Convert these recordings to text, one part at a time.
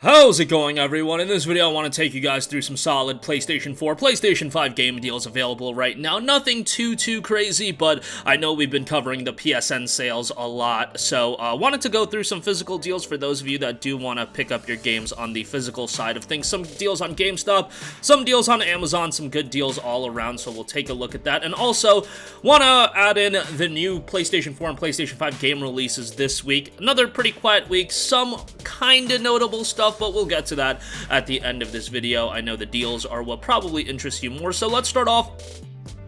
How's it going, everyone? In this video, I want to take you guys through some solid PlayStation 4, PlayStation 5 game deals available right now. Nothing too crazy, but I know we've been covering the PSN sales a lot, so wanted to go through some physical deals for those of you that do want to pick up your games on the physical side of things. Some deals on GameStop, some deals on Amazon, some good deals all around, so we'll take a look at that. And also, want to add in the new PlayStation 4 and PlayStation 5 game releases this week. Another pretty quiet week, some kind of notable stuff, but we'll get to that at the end of this video. I know the deals are what probably interests you more, so let's start off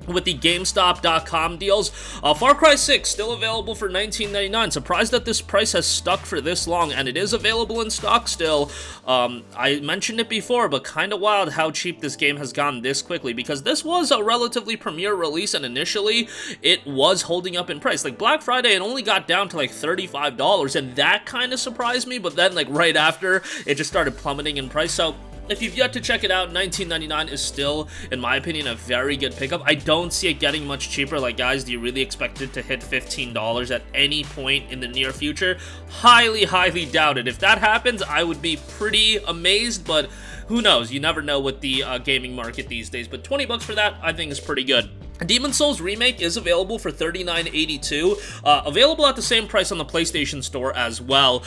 with the GameStop.com deals. Far Cry 6 still available for $19.99. Surprised that this price has stuck for this long, and it is available in stock still. I mentioned it before, but kind of wild how cheap this game has gone this quickly, because this was a relatively premier release, and initially it was holding up in price. Like Black Friday, it only got down to like $35, and that kind of surprised me, but then like right after, it just started plummeting in price. So if you've yet to check it out, $19.99 is still, in my opinion, a very good pickup. I don't see it getting much cheaper. Like, guys, do you really expect it to hit $15 at any point in the near future? Highly doubt it. If that happens, I would be pretty amazed, but who knows? You never know with the gaming market these days. But $20 for that, I think, is pretty good. Demon's Souls Remake is available for $39.82, available at the same price on the PlayStation Store as well.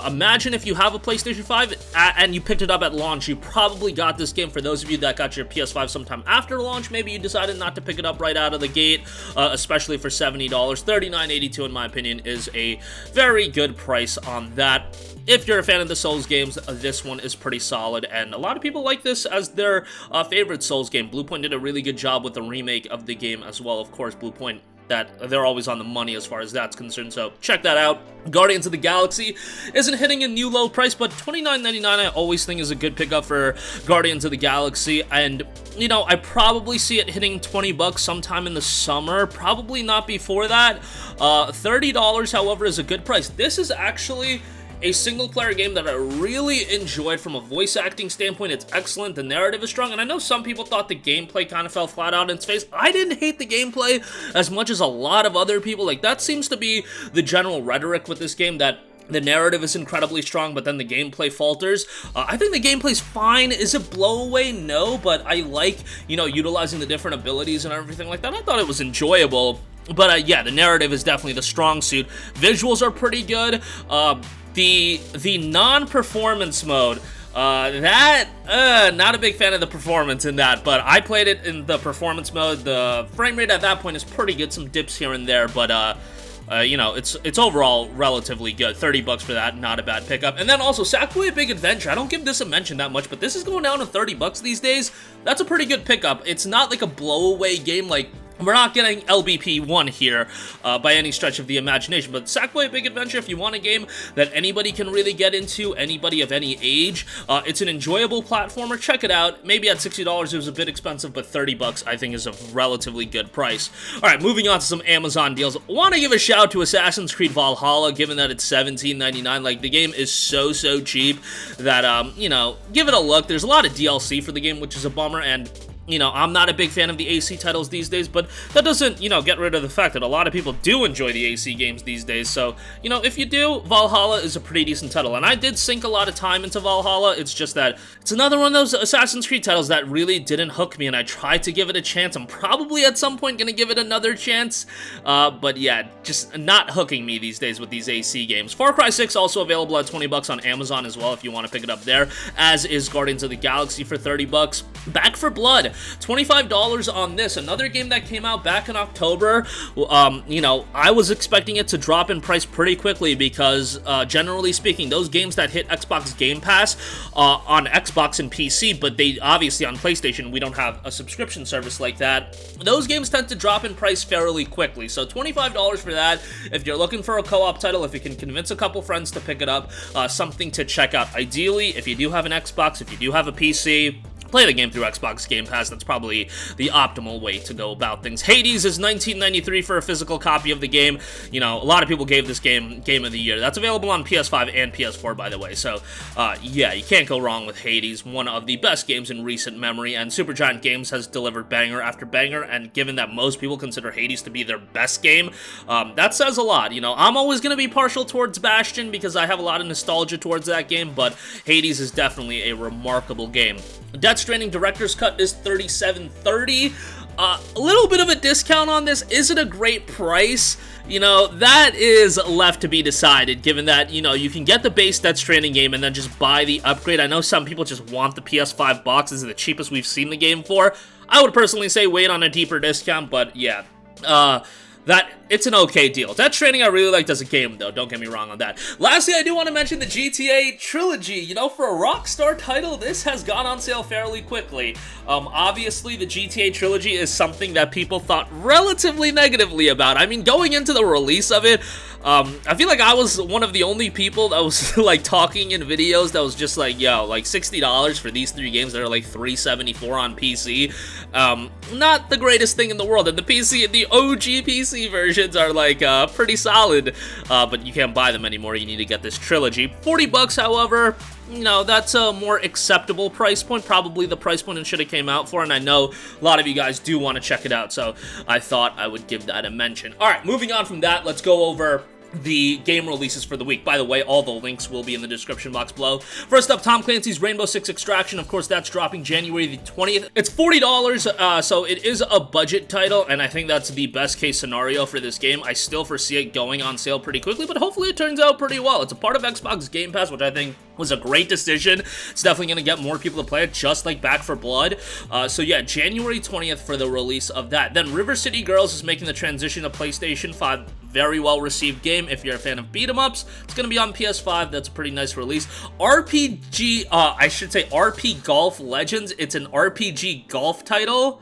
Imagine if you have a PlayStation 5 and you picked it up at launch, you probably got this game. For those of you that got your PS5 sometime after launch, maybe you decided not to pick it up right out of the gate, especially for $70. $39.82, in my opinion, is a very good price on that. If you're a fan of the Souls games, this one is pretty solid, and a lot of people like this as their favorite Souls game. Bluepoint did a really good job with the remake of the game as well. Of course, Bluepoint, that they're always on the money as far as that's concerned, so check that out. Guardians of the Galaxy isn't hitting a new low price, but $29.99 I always think is a good pickup for Guardians of the Galaxy, and you know, I probably see it hitting $20 sometime in the summer, probably not before that. $30, however, is a good price. This is actually a single-player game that I really enjoyed from a voice acting standpoint. It's excellent, the narrative is strong, and I know some people thought the gameplay kind of fell flat out in its face. I didn't hate the gameplay as much as a lot of other people. Like, that seems to be the general rhetoric with this game, that the narrative is incredibly strong, but then the gameplay falters. I think the gameplay's fine. Is it blowaway? No, but I like, you know, utilizing the different abilities and everything like that. I thought it was enjoyable. But yeah, the narrative is definitely the strong suit. Visuals are pretty good. The non-performance mode, not a big fan of the performance in that, but I played it in the performance mode. The frame rate at that point is pretty good, some dips here and there, but you know, it's overall relatively good. $30 for that, not a bad pickup. And then also Sackboy Big Adventure. I don't give this a mention that much, but this is going down to $30 these days. That's a pretty good pickup. It's not like a blowaway game, like we're not getting LBP 1 here by any stretch of the imagination, but Sackboy Big Adventure, if you want a game that anybody can really get into, anybody of any age, it's an enjoyable platformer. Check it out. Maybe at $60 it was a bit expensive, but $30 I think is a relatively good price. Alright, moving on to some Amazon deals. I want to give a shout out to Assassin's Creed Valhalla, given that it's $17.99. Like, the game is so cheap that, you know, give it a look. There's a lot of DLC for the game, which is a bummer, and you know, I'm not a big fan of the AC titles these days, but that doesn't, you know, get rid of the fact that a lot of people do enjoy the AC games these days. So, you know, if you do, Valhalla is a pretty decent title. And I did sink a lot of time into Valhalla. It's just that it's another one of those Assassin's Creed titles that really didn't hook me, and I tried to give it a chance. I'm probably at some point going to give it another chance. But yeah, just not hooking me these days with these AC games. Far Cry 6 also available at $20 on Amazon as well if you want to pick it up there, as is Guardians of the Galaxy for $30. Back 4 Blood, $25 on this. Another game that came out back in October. You know, I was expecting it to drop in price pretty quickly because, generally speaking, those games that hit Xbox Game Pass on Xbox and PC, but they obviously on PlayStation, we don't have a subscription service like that. Those games tend to drop in price fairly quickly. So $25 for that. If you're looking for a co-op title, if you can convince a couple friends to pick it up, something to check out. Ideally, if you do have an Xbox, if you do have a PC, play the game through Xbox Game Pass. That's probably the optimal way to go about things. Hades is $19.93 for a physical copy of the game. You know, a lot of people gave this game Game of the Year. That's available on PS5 and PS4, by the way. So, yeah, you can't go wrong with Hades, one of the best games in recent memory, and Supergiant Games has delivered banger after banger, and given that most people consider Hades to be their best game, that says a lot. You know, I'm always going to be partial towards Bastion because I have a lot of nostalgia towards that game, but Hades is definitely a remarkable game. Death Stranding Director's Cut is $37.30. A little bit of a discount on this. Is it a great price? You know, that is left to be decided, given that, you know, you can get the base Death Stranding game and then just buy the upgrade. I know some people just want the PS5 box. This is the cheapest we've seen the game for. I would personally say wait on a deeper discount, but yeah. It's an okay deal. Death Stranding I really liked as a game, though. Don't get me wrong on that. Lastly, I do want to mention the GTA Trilogy. You know, for a Rockstar title, this has gone on sale fairly quickly. Obviously, the GTA Trilogy is something that people thought relatively negatively about. I mean, going into the release of it, I feel like I was one of the only people that was, like, talking in videos that was just like, yo, like, $60 for these 3 games that are, like, $374 on PC. Not the greatest thing in the world. And the OG PC versions are, like, pretty solid, but you can't buy them anymore. You need to get this trilogy. $40, however, you know, that's a more acceptable price point, probably the price point it should have came out for, and I know a lot of you guys do want to check it out, so I thought I would give that a mention. Alright, moving on from that, let's go over the game releases for the week. By the way, all the links will be in the description box below. First up, Tom Clancy's Rainbow Six Extraction. Of course, that's dropping January the 20th. It's $40, so it is a budget title, and I think that's the best case scenario for this game. I still foresee it going on sale pretty quickly, but hopefully it turns out pretty well. It's a part of Xbox Game Pass, which I think was a great decision. It's definitely going to get more people to play it, just like Back 4 Blood. So yeah, January 20th for the release of that. Then River City Girls is making the transition to PlayStation 5. Very well received game. If you're a fan of beat 'em ups, it's going to be on PS5. That's a pretty nice release. RPGolf Legends. It's an RPG golf title.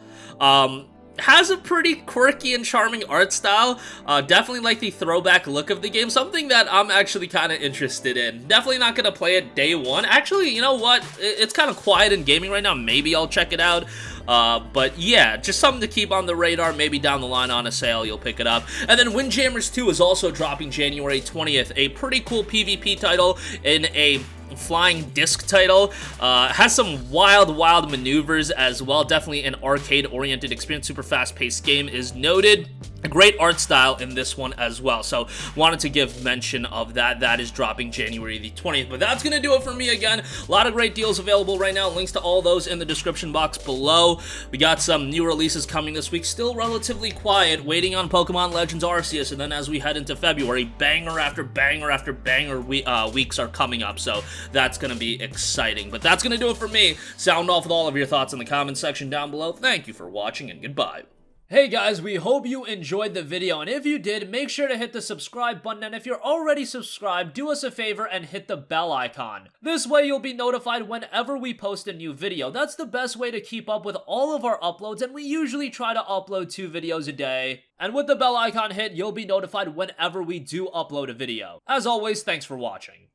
Has a pretty quirky and charming art style. Definitely like the throwback look of the game. Something that I'm actually kind of interested in. Definitely not going to play it day one. Actually, you know what? It's kind of quiet in gaming right now. Maybe I'll check it out. But yeah, just something to keep on the radar. Maybe down the line on a sale, you'll pick it up. And then Windjammers 2 is also dropping January 20th. A pretty cool PvP title in a flying disc title. Has some wild maneuvers as well. Definitely an arcade-oriented experience. Super fast-paced game is noted. A great art style in this one as well. So wanted to give mention of that. That is dropping January the 20th. But that's going to do it for me again. A lot of great deals available right now. Links to all those in the description box below. We got some new releases coming this week. Still relatively quiet. Waiting on Pokemon Legends Arceus. And then as we head into February, banger after banger after banger weeks are coming up. So that's going to be exciting. But that's going to do it for me. Sound off with all of your thoughts in the comment section down below. Thank you for watching and goodbye. Hey guys, we hope you enjoyed the video, and if you did, make sure to hit the subscribe button, and if you're already subscribed, do us a favor and hit the bell icon. This way you'll be notified whenever we post a new video. That's the best way to keep up with all of our uploads, and we usually try to upload 2 videos a day. And with the bell icon hit, you'll be notified whenever we do upload a video. As always, thanks for watching.